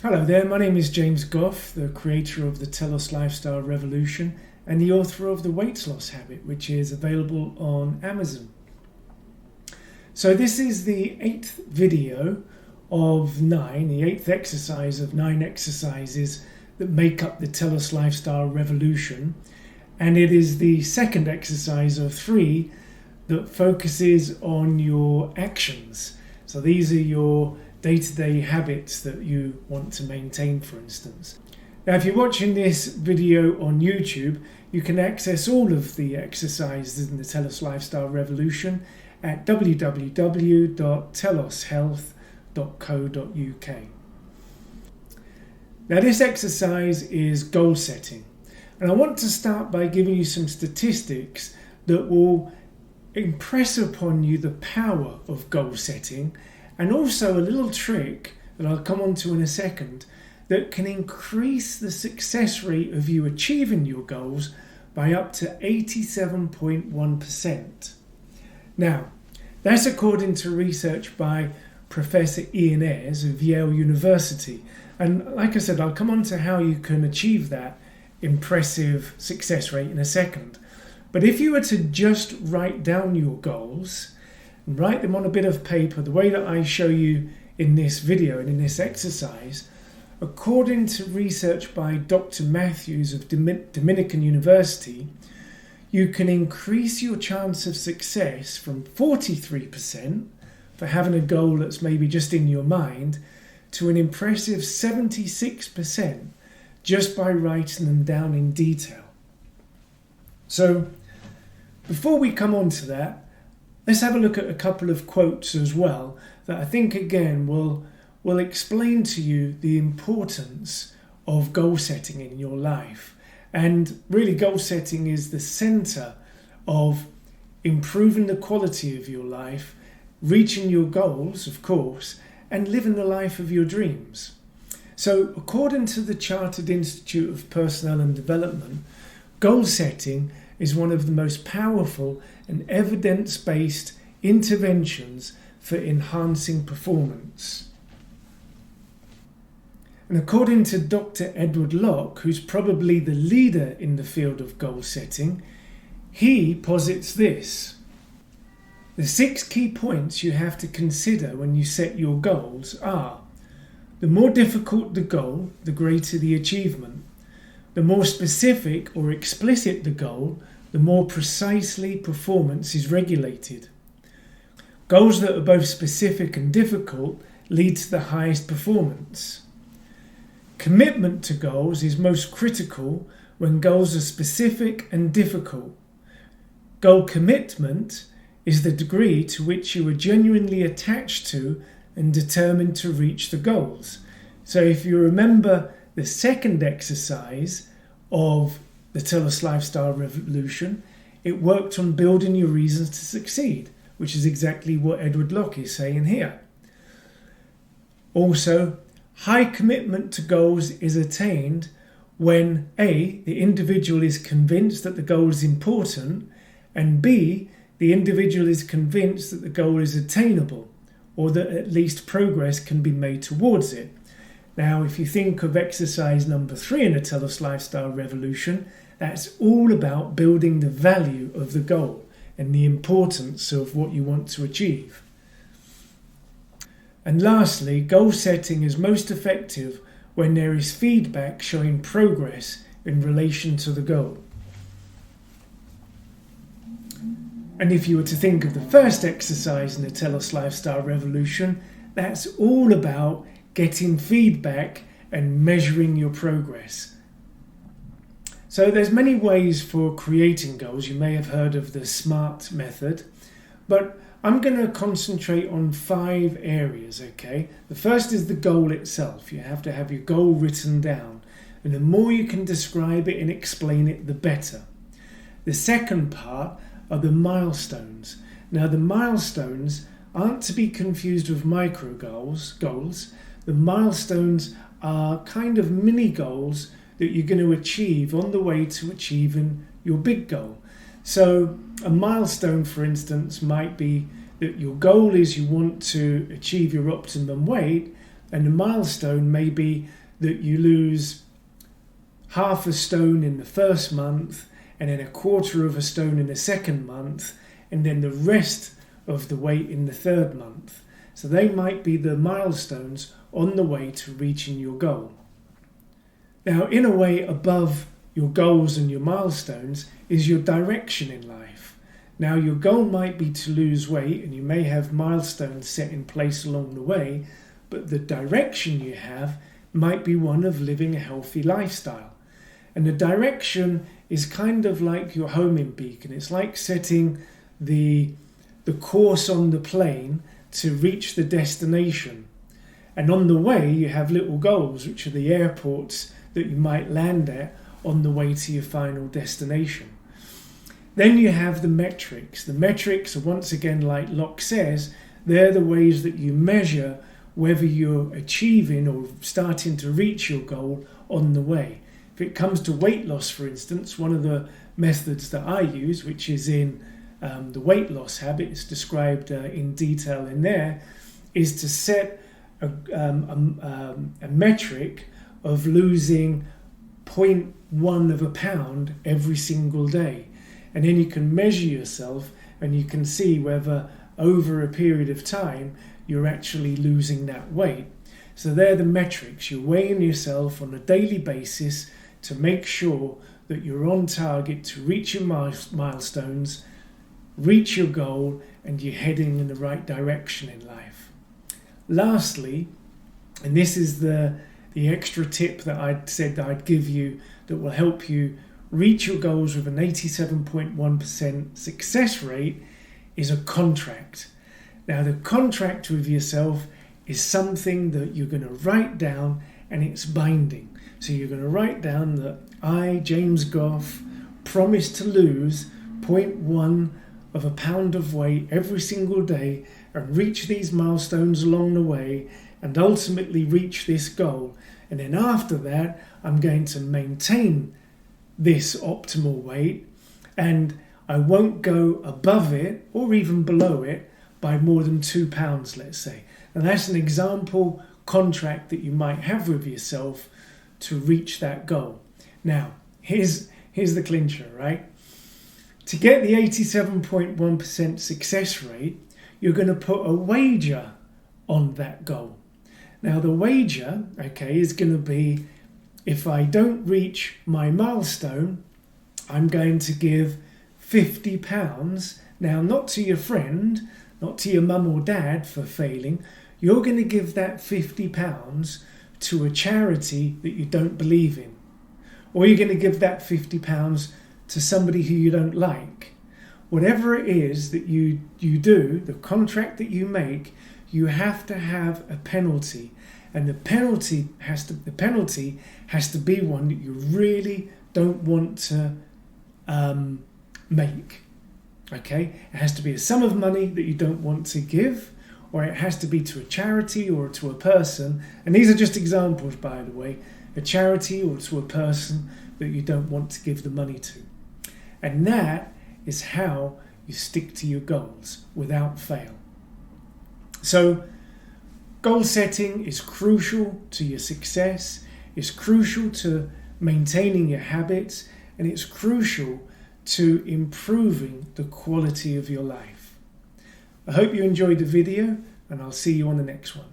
Hello there, my name is James Goff, the creator of the Telos Lifestyle Revolution and the author of The Weight Loss Habit, which is available on Amazon. So this is the 8th video of 9, the 8th exercise of 9 exercises that make up the Telos Lifestyle Revolution, and it is the second exercise of 3 that focuses on your actions. So these are your day-to-day habits that you want to maintain, for instance. Now, if you're watching this video on YouTube, you can access all of the exercises in the Telos Lifestyle Revolution at www.teloshealth.co.uk. Now, this exercise is goal setting, and I want to start by giving you some statistics that will impress upon you the power of goal setting, and also a little trick that I'll come on to in a second that can increase the success rate of you achieving your goals by up to 87.1%. Now, that's according to research by Professor Ayres of Yale University. And like I said, I'll come on to how you can achieve that impressive success rate in a second. But if you were to just write down your goals and write them on a bit of paper, the way that I show you in this video and in this exercise, according to research by Dr. Matthews of Dominican University, you can increase your chance of success from 43% for having a goal that's maybe just in your mind to an impressive 76% just by writing them down in detail. So before we come on to that, let's have a look at a couple of quotes as well that I think again will explain to you the importance of goal setting in your life. And really, goal setting is the center of improving the quality of your life, reaching your goals, of course, and living the life of your dreams. So according to the Chartered Institute of Personnel and Development, goal setting is one of the most powerful and evidence-based interventions for enhancing performance. And according to Dr. Edward Locke, who's probably the leader in the field of goal setting, he posits this: the 6 key points you have to consider when you set your goals are: the more difficult the goal, the greater the achievement. The more specific or explicit the goal, the more precisely performance is regulated. Goals that are both specific and difficult lead to the highest performance. Commitment to goals is most critical when goals are specific and difficult. Goal commitment is the degree to which you are genuinely attached to and determined to reach the goals. So if you remember the second exercise of the Telos Lifestyle Revolution, it worked on building your reasons to succeed, which is exactly what Edward Locke is saying here. Also, high commitment to goals is attained when A, the individual is convinced that the goal is important, and B, the individual is convinced that the goal is attainable, or that at least progress can be made towards it. Now, if you think of exercise number 3 in the Telos Lifestyle Revolution, that's all about building the value of the goal and the importance of what you want to achieve. And lastly, goal setting is most effective when there is feedback showing progress in relation to the goal. And if you were to think of the first exercise in the Telos Lifestyle Revolution, that's all about getting feedback and measuring your progress. So there's many ways for creating goals. You may have heard of the SMART method, but I'm going to concentrate on 5 areas, okay? The first is the goal itself. You have to have your goal written down, and the more you can describe it and explain it, the better. The second part are the milestones. Now, the milestones aren't to be confused with micro goals. The milestones are kind of mini goals that you're going to achieve on the way to achieving your big goal. So a milestone, for instance, might be that your goal is you want to achieve your optimum weight, And the milestone may be that you lose half a stone in the first month, and then a quarter of a stone in the second month, and then the rest of the weight in the third month. So they might be the milestones on the way to reaching your goal. Now, in a way, above your goals and your milestones is your direction in life. Now, your goal might be to lose weight, and you may have milestones set in place along the way, but the direction you have might be one of living a healthy lifestyle. And the direction is kind of like your homing beacon. It's like setting the course on the plane to reach the destination. And on the way, you have little goals, which are the airports that you might land at on the way to your final destination. Then you have the metrics. The metrics are, once again, like Locke says, they're the ways that you measure whether you're achieving or starting to reach your goal on the way. If it comes to weight loss, for instance, one of the methods that I use, which is in the weight loss habit, it's described in detail in there, is to set a metric of losing 0.1 of a pound every single day. And then you can measure yourself and you can see whether over a period of time you're actually losing that weight. So they're the metrics. You're weighing yourself on a daily basis to make sure that you're on target to reach your milestones, reach your goal, and you're heading in the right direction in life. Lastly, and this is the extra tip that I'd said that I'd give you that will help you reach your goals with an 87.1% success rate, is a contract. Now, the contract with yourself is something that you're going to write down, and it's binding. So you're going to write down that I, James Goff, promise to lose 0.1 of a pound of weight every single day and reach these milestones along the way and ultimately reach this goal. And then after that, I'm going to maintain this optimal weight, and I won't go above it or even below it by more than 2 pounds, let's say. And that's an example contract that you might have with yourself to reach that goal. Now, here's the clincher, right? To get the 87.1% success rate, you're going to put a wager on that goal. Now, the wager, okay, is going to be, if I don't reach my milestone, I'm going to give £50. Now, not to your friend, not to your mum or dad for failing. You're going to give that £50 to a charity that you don't believe in. Or you're going to give that £50 to somebody who you don't like. Whatever it is that you do, the contract that you make, you have to have a penalty. And the penalty has to be one that you really don't want to make. Okay? It has to be a sum of money that you don't want to give, or it has to be to a charity or to a person. And these are just examples, by the way. A charity or to a person that you don't want to give the money to. And that is how you stick to your goals without fail. So, goal setting is crucial to your success, it's crucial to maintaining your habits, and it's crucial to improving the quality of your life. I hope you enjoyed the video, and I'll see you on the next one.